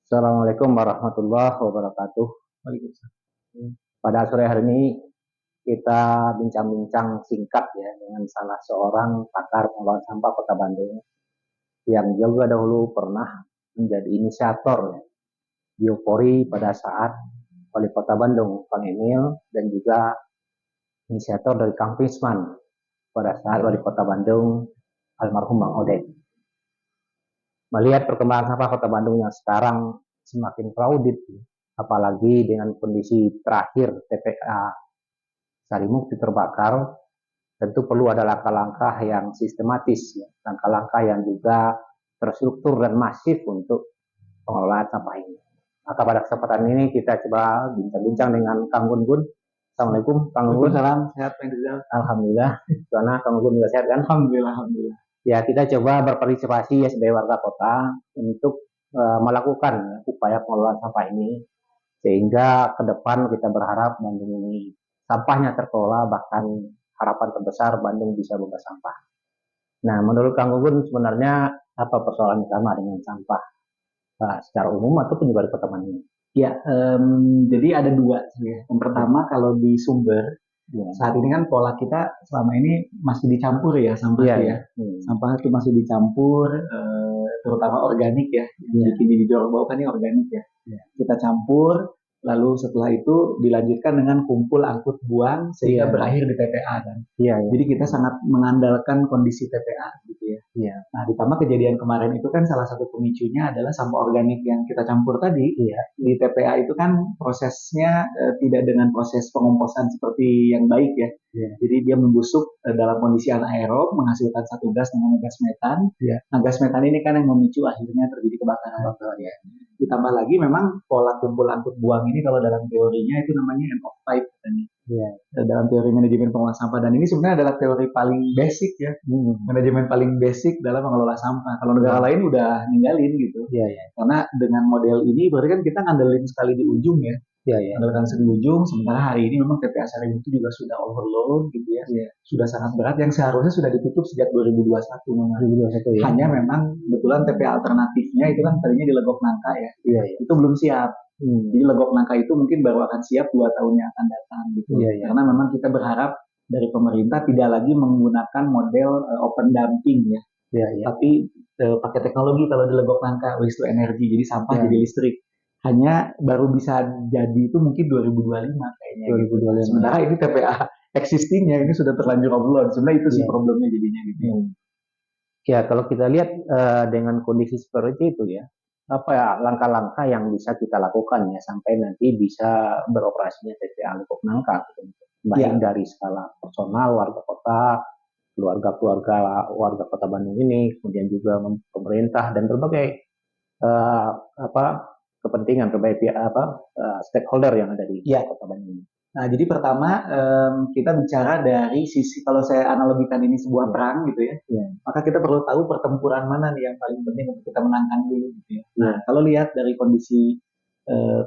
Assalamualaikum warahmatullahi wabarakatuh. Waalaikumsalam. Pada sore hari ini kita bincang-bincang singkat ya dengan salah seorang pakar pengelolaan sampah Kota Bandung yang juga dahulu pernah menjadi inisiator ya, biopori pada saat Wali Kota Bandung Kang Emil dan juga inisiator dari Kang Pisman pada saat Wali Kota Bandung almarhum Bang Odek. Melihat perkembangan sampah Kota Bandung yang sekarang semakin crowded, apalagi dengan kondisi terakhir TPA Sarimukti terbakar, tentu perlu ada langkah-langkah yang sistematis, ya. Langkah-langkah yang juga terstruktur dan masif untuk pengelolaan sampah ini. Maka pada kesempatan ini kita coba bincang-bincang dengan Kang Gun Gun. Assalamualaikum Kang Gun. Waalaikumsalam. Sehat Pak Rizal? Alhamdulillah. Karena Kang Gun juga sehat kan? Alhamdulillah. Ya, kita coba berpartisipasi ya sebagai warga kota untuk melakukan upaya pengelolaan sampah ini sehingga ke depan kita berharap Bandung ini sampahnya terkelola, bahkan harapan terbesar Bandung bisa bebas sampah. Nah, menurut Kang Gugun sebenarnya apa persoalan utama dengan sampah secara umum ataupun juga di Kota Bandung? Ya, jadi ada dua ya. Yang pertama kalau di sumber saat ini kan pola kita selama ini masih dicampur ya sampah ya. Sampah itu masih dicampur, terutama organik ya. Yang didorong bawah kan ini organik ya. Kita campur, lalu setelah itu dilanjutkan dengan kumpul angkut buang sehingga berakhir di TPA kan. Jadi kita sangat mengandalkan kondisi TPA gitu ya. Nah, ditambah kejadian kemarin itu kan salah satu pemicunya adalah sampah organik yang kita campur tadi. Di TPA itu kan prosesnya tidak dengan proses pengomposan seperti yang baik ya. Jadi dia membusuk dalam kondisi anaerob, menghasilkan satu gas namanya gas metan. Nah, gas metan ini kan yang memicu akhirnya terjadi kebakaran. Ditambah lagi memang pola kumpul angkut buang ini kalau dalam teorinya itu namanya end of pipe katanya. Dalam teori manajemen pengelolaan sampah, dan ini sebenarnya adalah teori paling basic ya. Manajemen paling basic dalam mengelola sampah. Kalau negara lain udah ninggalin gitu. Karena dengan model ini berarti kan kita ngandelin sekali di ujung ya. Ngandelkan sekali di ujung, sementara hari ini memang TPA Sarim itu juga sudah overload gitu ya. Sudah sangat berat yang seharusnya sudah ditutup sejak 2021 memang. 2021 ya. Hanya memang kebetulan TPA alternatifnya itu kan tadinya di Legok Nangka ya. Itu belum siap. Jadi Legok Nangka itu mungkin baru akan siap 2 tahun yang akan datang gitu. Karena memang kita berharap dari pemerintah tidak lagi menggunakan model open dumping ya. Tapi pakai teknologi kalau di Legok Nangka waste to energy, jadi sampah jadi listrik. Hanya baru bisa jadi itu mungkin 2025 kayaknya. 2025. Gitu. Sementara ini TPA existingnya ini sudah terlanjur overload. Sebenarnya itu sih problemnya jadinya gitu. Ya, kalau kita lihat dengan kondisi seperti itu ya, apa ya langkah-langkah yang bisa kita lakukan ya sampai nanti bisa beroperasinya TPA Legok Nangka gitu. Baik dari skala personal warga kota, keluarga Kota Bandung ini, kemudian juga pemerintah dan berbagai kepentingan, berbagai stakeholder yang ada di Kota Bandung. Nah, jadi pertama kita bicara dari sisi, kalau saya analogikan ini sebuah perang gitu ya, maka kita perlu tahu pertempuran mana nih yang paling penting untuk kita menangkan dulu gitu ya. Nah, kalau lihat dari kondisi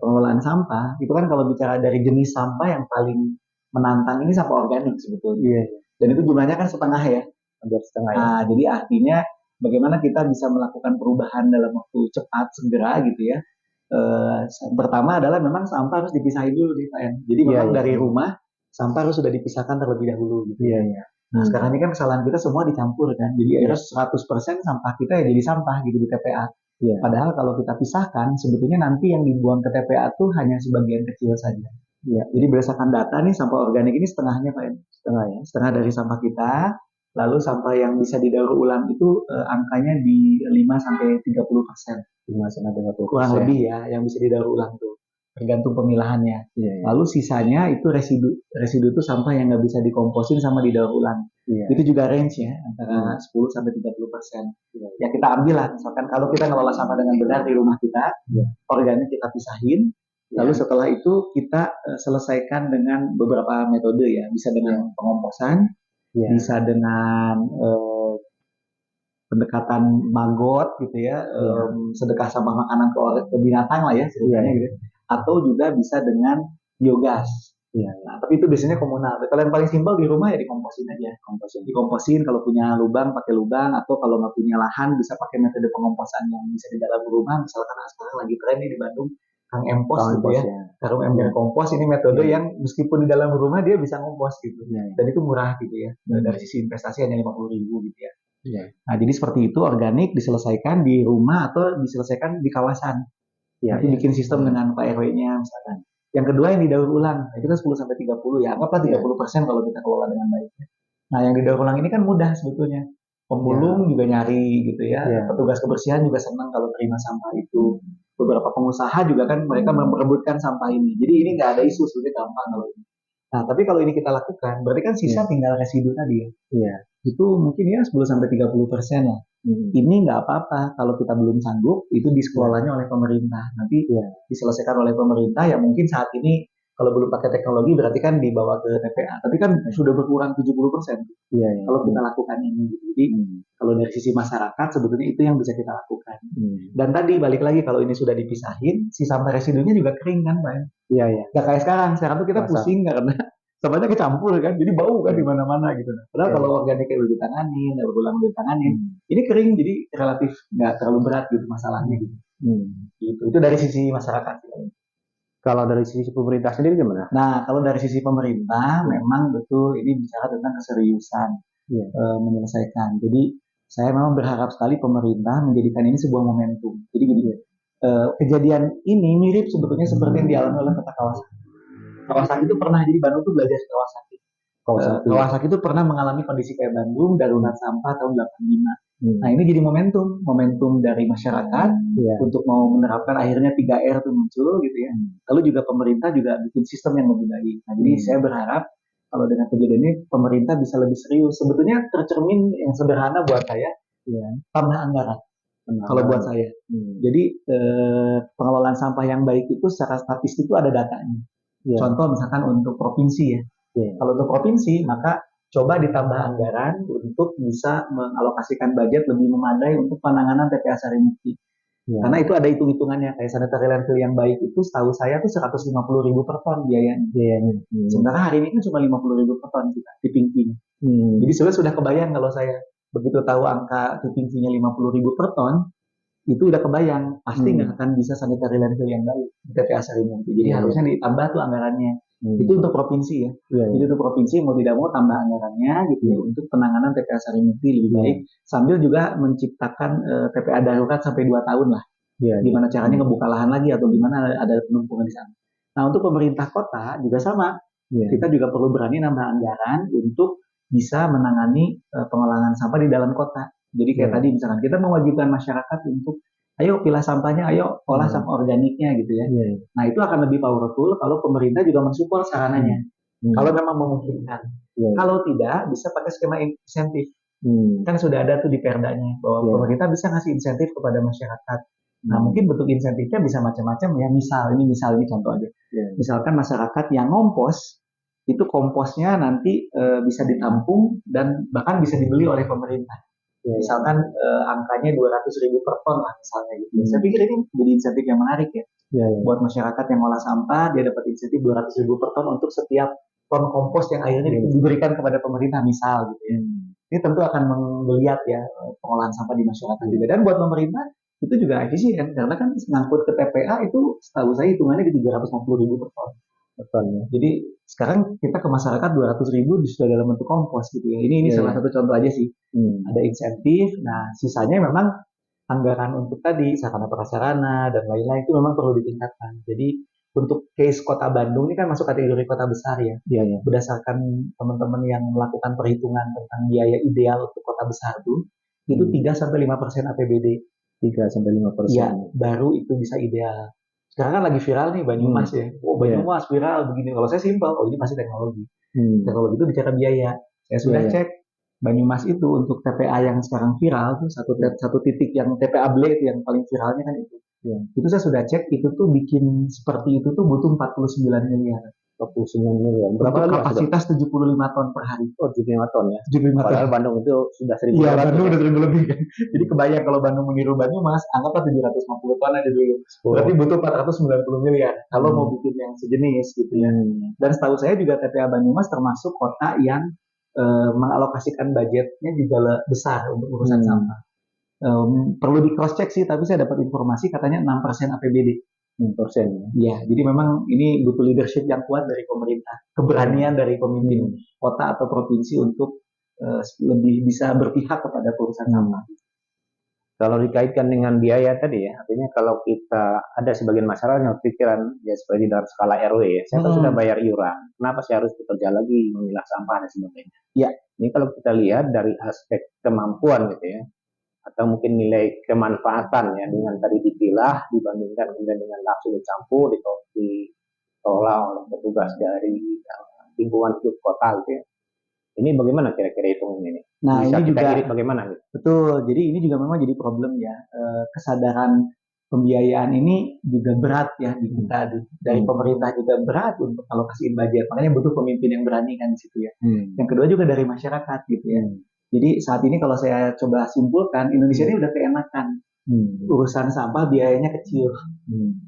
pengelolaan sampah, itu kan kalau bicara dari jenis sampah yang paling menantang ini sampah organik sebetulnya. Dan itu jumlahnya kan setengah ya. Hampir setengah ya. Nah, jadi artinya bagaimana kita bisa melakukan perubahan dalam waktu cepat, segera gitu ya. Pertama adalah memang sampah harus dipisahin dulu nih Pak. Jadi memang dari rumah sampah harus sudah dipisahkan terlebih dahulu gitu. Nah, sekarang ini kan kesalahan kita semua dicampur kan. Jadi akhirnya 100% sampah kita ya jadi sampah gitu di TPA. Padahal kalau kita pisahkan sebetulnya nanti yang dibuang ke TPA tuh hanya sebagian kecil saja. Jadi berdasarkan data nih sampah organik ini setengahnya Pak. Setengah dari sampah kita. Lalu sampah yang bisa didaur ulang itu angkanya di 5-30%. Kurang lebih ya yang bisa didaur ulang tuh. Tergantung pemilahannya. Lalu sisanya itu residu itu sampah yang nggak bisa dikomposin sama didaur ulang. Itu juga range ya antara 10-30%. Ya kita ambil lah misalkan kalau kita ngelola sampah dengan benar di rumah kita, organik kita pisahin. Lalu setelah itu kita selesaikan dengan beberapa metode ya, bisa dengan pengomposan, bisa dengan pendekatan maggot gitu ya, sedekah sampah makanan ke binatang lah ya ceritanya gitu, atau juga bisa dengan biogas. Iya. Nah, tapi itu biasanya komunal. Kalau yang paling simpel di rumah ya dikomposin aja. Dikomposin kalau punya lubang pakai lubang, atau kalau nggak punya lahan bisa pakai metode pengomposan yang bisa di dalam rumah. Misalkan sekarang lagi tren nih di Bandung, Kang Empos gitu ya. Karung ember kompos ini metode yang meskipun di dalam rumah dia bisa ngompos gitu. Dan itu murah gitu ya. Dari sisi investasi hanya 50.000 gitu ya. Nah, jadi seperti itu organik diselesaikan di rumah atau diselesaikan di kawasan. Nanti bikin sistem dengan Pak RW-nya misalkan. Yang kedua yang didaur ulang, itu kan 10 sampai 30 ya, anggaplah 30% kalau kita kelola dengan baik. Nah, yang didaur ulang ini kan mudah sebetulnya. Pemulung juga nyari gitu ya. Petugas kebersihan juga senang kalau terima sampah itu. Beberapa pengusaha juga kan mereka memperebutkan sampah ini. Jadi ini nggak ada isu, sudah gampang kalau ini. Nah, tapi kalau ini kita lakukan, berarti kan sisa tinggal residu tadi ya. Itu mungkin ya 10 sampai 30% lah. Ini nggak apa-apa kalau kita belum sanggup, itu dikelolanya oleh pemerintah. Nanti diselesaikan oleh pemerintah. Ya mungkin saat ini kalau belum pakai teknologi berarti kan dibawa ke TPA. Tapi kan sudah berkurang 70%. Kalau kita lakukan ini. Jadi kalau dari sisi masyarakat sebetulnya itu yang bisa kita lakukan. Dan tadi balik lagi kalau ini sudah dipisahin, si sampah residunya juga kering kan, Pak? Nggak kayak sekarang. Sekarang tuh kita pusing karena sampahnya kecampur kan, jadi bau kan di mana-mana gitu. Padahal kalau organik kayak udah ditanganin, daur ulang udah ditanganin, ini kering jadi relatif nggak terlalu berat gitu masalahnya gitu. Gitu. Itu dari sisi masyarakat. Kalau dari sisi pemerintah sendiri gimana? Nah, kalau dari sisi pemerintah memang betul ini bicara tentang keseriusan menyelesaikan. Jadi saya memang berharap sekali pemerintah menjadikan ini sebuah momentum. Jadi gini, kejadian ini mirip sebetulnya seperti yang dialami oleh kota Kawasaki. Kawasaki itu pernah, jadi Bandung tuh belajar Kawasaki. Kawasaki itu pernah mengalami kondisi kayak Bandung, darurat sampah tahun 85. Nah, ini jadi momentum dari masyarakat untuk mau menerapkan akhirnya 3R itu muncul gitu ya. Lalu juga pemerintah juga bikin sistem yang lebih baik. Nah, jadi saya berharap kalau dengan kejadian ini pemerintah bisa lebih serius. Sebetulnya tercermin yang sederhana buat saya, tambah anggaran. Kalau buat saya. Jadi pengelolaan sampah yang baik itu secara statistik itu ada datanya. Contoh misalkan untuk provinsi ya. Kalau untuk provinsi maka coba ditambah anggaran untuk bisa mengalokasikan budget lebih memadai untuk penanganan TPA Sarimukti. Karena itu ada hitung-hitungannya. Kayak sanitary landfill yang baik itu setahu saya tuh 150.000 per ton biayanya. Sementara hari ini kan cuma 50.000 per ton kita tipping fee. Jadi sebenarnya sudah kebayang kalau saya begitu tahu angka tipping fee-nya 50.000 per ton, itu udah kebayang pasti nggak akan bisa sanitary landfill yang baik di TPA Sarimukti. Jadi harusnya ditambah tuh anggarannya. Itu untuk provinsi ya. Jadi untuk provinsi mau tidak mau tambah anggarannya gitu ya untuk penanganan TPA Sarimukti lebih baik, sambil juga menciptakan TPA darurat sampai 2 tahun lah. Gimana caranya ngebuka lahan lagi atau gimana ada penumpukan di sana. Nah, untuk pemerintah kota juga sama. Kita juga perlu berani nambah anggaran untuk bisa menangani pengolahan sampah di dalam kota. Jadi kayak tadi misalkan kita mewajibkan masyarakat untuk ayo pilah sampahnya, ayo olah sampah organiknya gitu ya. Nah, itu akan lebih powerful kalau pemerintah juga mensupport sarananya. Kalau memang memungkinkan. Kalau tidak, bisa pakai skema insentif. Kan sudah ada tuh di perdanya bahwa pemerintah bisa ngasih insentif kepada masyarakat. Nah, mungkin bentuk insentifnya bisa macam-macam ya. Misal ini contoh aja. Misalkan masyarakat yang ngompos, itu komposnya nanti bisa ditampung dan bahkan bisa dibeli oleh pemerintah. Misalkan angkanya 200.000 per ton lah misalnya gitu. Saya pikir ini jadi insentif yang menarik ya. Buat masyarakat yang olah sampah, dia dapat insentif 200.000 per ton untuk setiap ton kompos yang akhirnya diberikan kepada pemerintah misal gitu ya. Ini tentu akan menggeliat ya pengolahan sampah di masyarakat juga. Dan buat pemerintah itu juga efisien karena kan ngangkut ke TPA itu setahu saya hitungannya di 350.000 per ton. Jadi sekarang kita ke masyarakat 200.000 sudah dalam bentuk kompos gitu ya. Ini salah satu contoh aja sih. Ada insentif. Nah, sisanya memang anggaran untuk tadi sarana prasarana dan lain-lain itu memang perlu ditingkatkan. Jadi untuk case Kota Bandung ini kan masuk kategori kota besar ya. Berdasarkan teman-teman yang melakukan perhitungan tentang biaya ideal untuk kota besar itu 3-5% APBD. 3-5%. Ya, baru itu bisa ideal. Sekarang kan lagi viral nih Banyumas ya. Banyumas viral begini. Kalau saya simpel, ini pasti teknologi. Teknologi itu bicara biaya. Saya sudah cek Banyumas itu untuk TPA yang sekarang viral tuh satu titik yang TPA Blade yang paling viralnya kan itu. Itu saya sudah cek itu tuh bikin seperti itu tuh butuh 49 miliar. 49 miliar. Berapa lagi kapasitas 75 ton per hari. Oh, 75 ton ya. 75 ton. Padahal Bandung itu sudah 1.000. Iya, Bandung udah 1.000 lebih kan. Jadi kebayang kalau Bandung meniru Banyumas, anggaplah 750 ton aja dulu. Berarti butuh 490 miliar kalau mau bikin yang sejenis gitu ya. Dan setahu saya juga TPA Banyumas termasuk kota yang mengalokasikan budgetnya juga besar untuk urusan sampah. Perlu di cross check sih, tapi saya dapat informasi katanya 6% APBD. 6%. Ya, jadi memang ini butuh leadership yang kuat dari pemerintah, keberanian dari pemimpin kota atau provinsi untuk lebih bisa berpihak kepada perusahaan sampah. Kalau dikaitkan dengan biaya tadi ya, artinya kalau kita ada sebagian masyarakat yang pikiran ya seperti dalam skala RW ya, saya kan sudah bayar iuran, kenapa saya harus bekerja lagi memilah sampah dan sebagainya. Ya, ini kalau kita lihat dari aspek kemampuan gitu ya, atau mungkin nilai kemanfaatan ya, dengan tadi dipilah dibandingkan kemudian dengan langsung dicampur diolah oleh petugas dari lingkungan hidup kota gitu ya. Ini bagaimana kira-kira hitungan ini? Nah, bisa ini kita juga irit bagaimana gitu? Betul. Jadi ini juga memang jadi problem ya. Kesadaran pembiayaan ini juga berat ya di kita. Dari pemerintah juga berat untuk alokasiin budget. Makanya butuh pemimpin yang berani kan di situ ya. Yang kedua juga dari masyarakat gitu ya. Jadi saat ini kalau saya coba simpulkan, Indonesia ini udah keenakan. Urusan sampah biayanya kecil.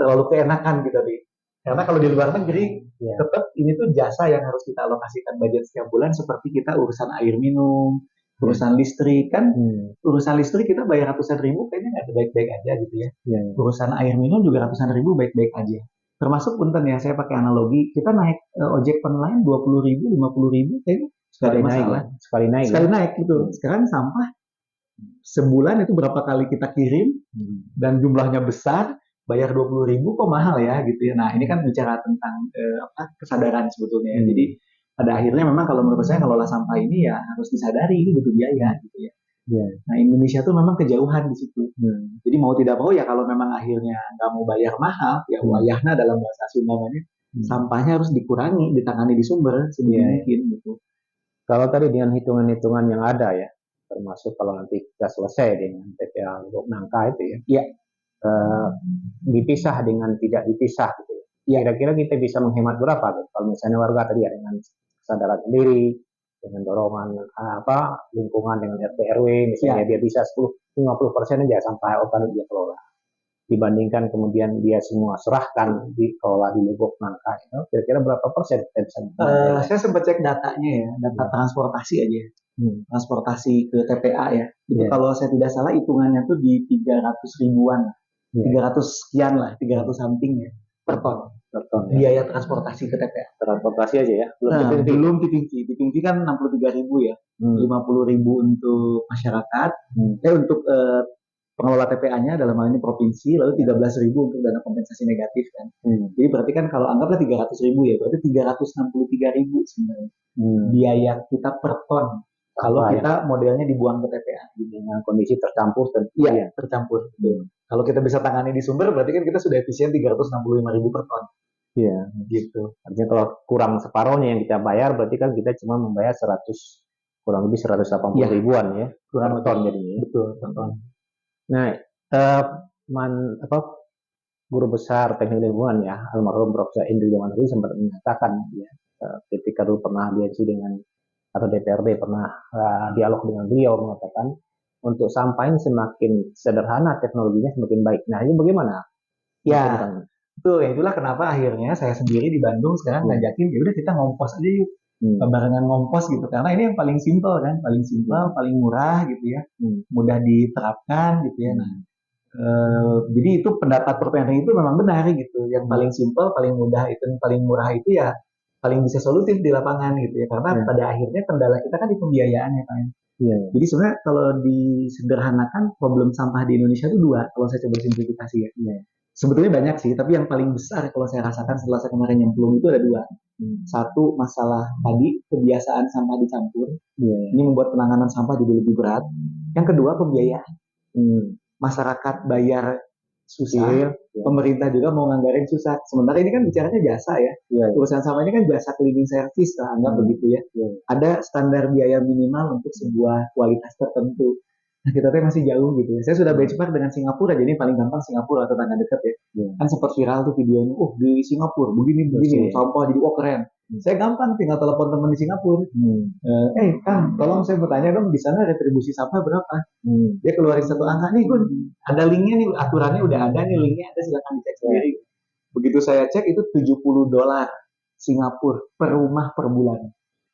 Terlalu keenakan gitu deh. Karena kalau di luar negeri, tetap ini tuh jasa yang harus kita alokasikan budget setiap bulan, seperti kita urusan air minum, urusan listrik kan, urusan listrik kita bayar ratusan ribu kayaknya nggak baik-baik aja gitu ya. Urusan air minum juga ratusan ribu baik-baik aja. Termasuk punten ya, saya pakai analogi, kita naik ojek online 20 ribu, 50 ribu kayaknya nggak ada masalah. Sekali naik gitu. Sekarang sampah sebulan itu berapa kali kita kirim dan jumlahnya besar, bayar 20 ribu kok mahal ya gitu ya. Nah ini kan bicara tentang kesadaran sebetulnya ya. Jadi pada akhirnya memang kalau menurut saya ngelola sampah ini ya harus disadari ini butuh biaya gitu ya. Nah Indonesia tuh memang kejauhan di situ. Jadi mau tidak mau ya kalau memang akhirnya nggak mau bayar mahal ya wayahna dalam bahasa Sunda namanya, sampahnya harus dikurangi, ditangani di sumber sedikit gitu. Kalau tadi dengan hitungan-hitungan yang ada ya, termasuk kalau nanti kita selesai dengan TPA Lubuk Nangka itu ya. Dipisah dengan tidak dipisah gitu ya. Kira-kira kita bisa menghemat berapa gitu? Kalau misalnya warga tadi ya dengan kesadaran sendiri, dengan dorongan lingkungan dengan RT RW misalnya dia bisa 10-50% aja sampah organik dia kelola. Dibandingkan kemudian dia semua serahkan dikelola di Lubuk Nangka itu, kira-kira berapa persen kita bisa? Saya sempat cek datanya ya, data transportasi aja. Transportasi ke TPA ya. Itu kalau saya tidak salah hitungannya tuh di 300 ribuan. 300 sekian lah, 300 something ya per ton. Biaya transportasi ke TPA. Transportasi aja ya. Belum tipping fee. Tipping fee kan 63 ribu ya. 50 ribu untuk masyarakat. Untuk pengelola TPA-nya dalam hal ini provinsi, lalu 13 ribu untuk dana kompensasi negatif kan. Jadi berarti kan kalau anggaplah 300 ribu ya, berarti 363 ribu sebenarnya. Biaya kita per ton. Kalau kita modelnya dibuang ke TPA dengan kondisi tercampur dan tercampur. Kalau kita bisa tangani di sumber, berarti kan kita sudah efisien 365 ribu per ton. Iya, gitu. Artinya kalau kurang separuhnya yang kita bayar, berarti kan kita cuma membayar kurang lebih 180 ribuan ya, kurang per ton jadinya. Betul, per ton. Nah, guru besar teknik lingkungan ya, almarhum Profesor Indri Jamanuri sempat menyatakan ya, ketika dulu pernah diajukan dengan atau DPRD pernah dialog dengan beliau mengatakan untuk sampah ini semakin sederhana teknologinya semakin baik. Nah ini bagaimana? Ya, betul ya, itulah kenapa akhirnya saya sendiri di Bandung sekarang ngajakin ya udah kita ngompos aja yuk, barengan ngompos gitu, karena ini yang paling simpel kan, paling murah gitu ya, mudah diterapkan gitu ya. Nah, jadi itu pendapat Prof. itu memang benar gitu, yang paling simpel, paling mudah itu, paling murah itu ya paling bisa solutif di lapangan gitu ya, karena pada akhirnya kendala kita kan di pembiayaan ya Pak. Jadi sebenarnya kalau disederhanakan problem sampah di Indonesia itu dua, kalau saya coba simplifikasi ya. Sebetulnya banyak sih, tapi yang paling besar kalau saya rasakan setelah saya kemarin nyemplung itu ada dua. Satu, masalah tadi kebiasaan sampah dicampur. Ini membuat penanganan sampah jadi lebih berat. Yang kedua, pembiayaan. Masyarakat bayar susah, pemerintah juga mau nganggarin susah. Sementara ini kan bicaranya jasa ya. Urusan sampah ini kan jasa cleaning service lah, anggap begitu ya. Ada standar biaya minimal untuk sebuah kualitas tertentu. Nah, kita tuh masih jauh gitu ya. Saya sudah benchmark dengan Singapura, jadi paling gampang Singapura, tetangga dekat ya. Kan sempat viral tuh videonya, di Singapura begini, sampah jadi keren. Saya gampang tinggal telepon teman di Singapura. Kang, tolong saya bertanya dong, di sana retribusi sampah berapa? Dia keluarin satu angka nih, Gun. Ada linknya nih, aturannya udah ada nih, linknya ada, silakan dicek sendiri. Begitu saya cek itu $70 Singapura per rumah per bulan.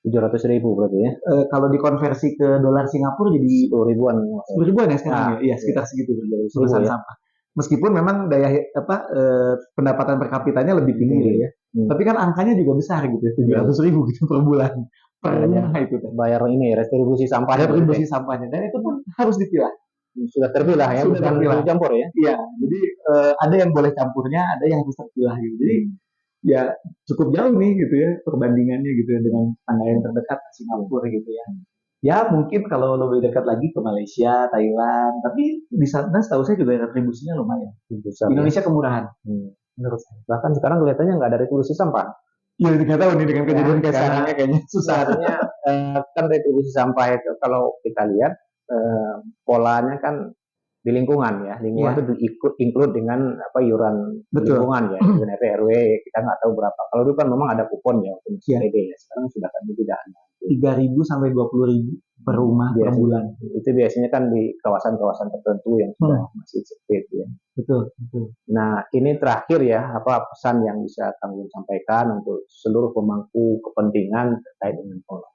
700.000 berarti ya. Kalau dikonversi ke dolar Singapura jadi 10 ribuan. 10 ribuan ya sekarang ya? Iya, sekitar segitu urusan sampah. Meskipun memang pendapatan per kapitanya lebih tinggi ya. Tapi kan angkanya juga besar gitu ya, 700.000 gitu per bulan. Per rumah itu. Bayar ini retribusi sampahnya. Retribusi sampahnya, dan itu pun harus dipilah. Sudah terpilah ya, sudah terpilah. Campur ya. Iya, jadi ada yang boleh campurnya, ada yang harus terpilah gitu. Jadi ya cukup jauh nih gitu ya perbandingannya gitu ya dengan tangga yang terdekat Singapura gitu ya. Ya mungkin kalau lebih dekat lagi ke Malaysia, Thailand, tapi di sana setahu saya juga retribusinya lumayan. Indonesia kemurahan. Menurut saya. Bahkan sekarang kelihatannya nggak ada retribusi sampah. Iya, nggak tahu nih dengan kejadian kayak sekarang kayaknya susah. Sebenarnya kan retribusi sampah itu kalau kita lihat polanya kan di lingkungan ya, lingkungan itu include dengan iuran lingkungan ya, dengan RT RW kita nggak tahu berapa. Kalau dulu kan memang ada kupon ya untuk PD ya, sekarang sudah kan tidak ada. 3.000 sampai 20.000 per rumah per bulan. Itu biasanya kan di kawasan-kawasan tertentu yang sudah masih sempit ya. Betul. Nah ini terakhir ya, apa pesan yang bisa Kang sampaikan untuk seluruh pemangku kepentingan terkait dengan pola.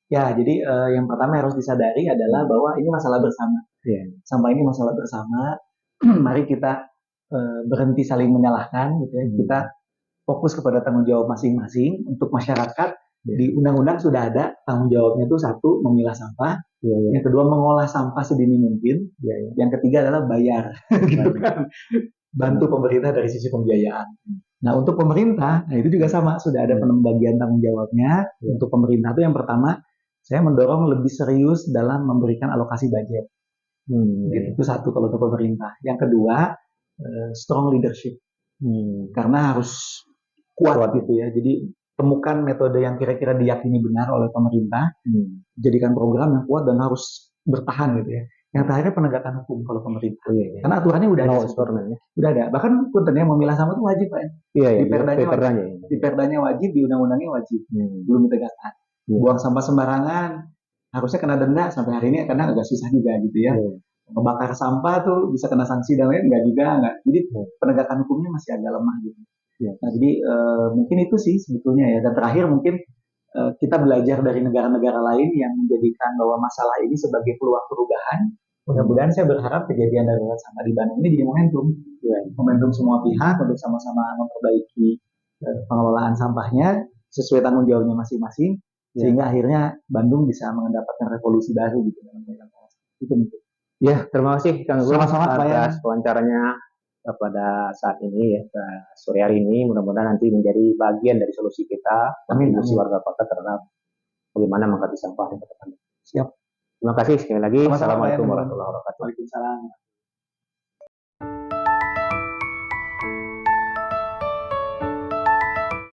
Ya, jadi yang pertama harus disadari adalah bahwa ini masalah bersama. Sampah ini masalah bersama. Mari kita berhenti saling menyalahkan, gitu ya. Kita fokus kepada tanggung jawab masing-masing untuk masyarakat. Di undang-undang sudah ada tanggung jawabnya itu satu memilah sampah, yang kedua mengolah sampah sedini mungkin, yang ketiga adalah bayar, gitu kan. Bantu pemerintah dari sisi pembiayaan. Nah untuk pemerintah, itu juga sama, sudah ada pembagian tanggung jawabnya. Untuk pemerintah itu yang pertama, saya mendorong lebih serius dalam memberikan alokasi budget. Itu satu kalau untuk pemerintah. Yang kedua, strong leadership. Karena harus kuat gitu ya. Jadi temukan metode yang kira-kira diyakini benar oleh pemerintah, jadikan program yang kuat dan harus bertahan gitu ya. Yang terakhir penegakan hukum kalau pemerintah. Karena aturannya udah ada. Udah ada. Bahkan puntennya memilah sampah itu wajib Pak. Di perdanya wajib, di undang-undangnya wajib. Belum ditegakkan. Buang sampah sembarangan harusnya kena denda, sampai hari ini karena agak susah juga gitu ya. Membakar sampah tuh bisa kena sanksi dan lain enggak. Jadi penegakan hukumnya masih agak lemah gitu. Nah, jadi mungkin itu sih sebetulnya ya. Dan terakhir mungkin kita belajar dari negara-negara lain yang menjadikan bahwa masalah ini sebagai peluang perubahan. Mudah-mudahan saya berharap kejadian darurat sampah di Bandung ini jadi momentum semua pihak untuk sama-sama memperbaiki pengelolaan sampahnya sesuai tanggung jawabnya masing-masing, sehingga akhirnya Bandung bisa mendapatkan revolusi baru gitu dalam itu mungkin. Ya, terima kasih Kang Gun atas wawancaranya pada saat ini ya, sore hari ini. Mudah-mudahan nanti menjadi bagian dari solusi kita, kontribusi warga kota terhadap bagaimana mengatasi sampah di depan. Siap. Terima kasih sekali lagi. Assalamualaikum warahmatullahi wabarakatuh. Waalaikumsalam.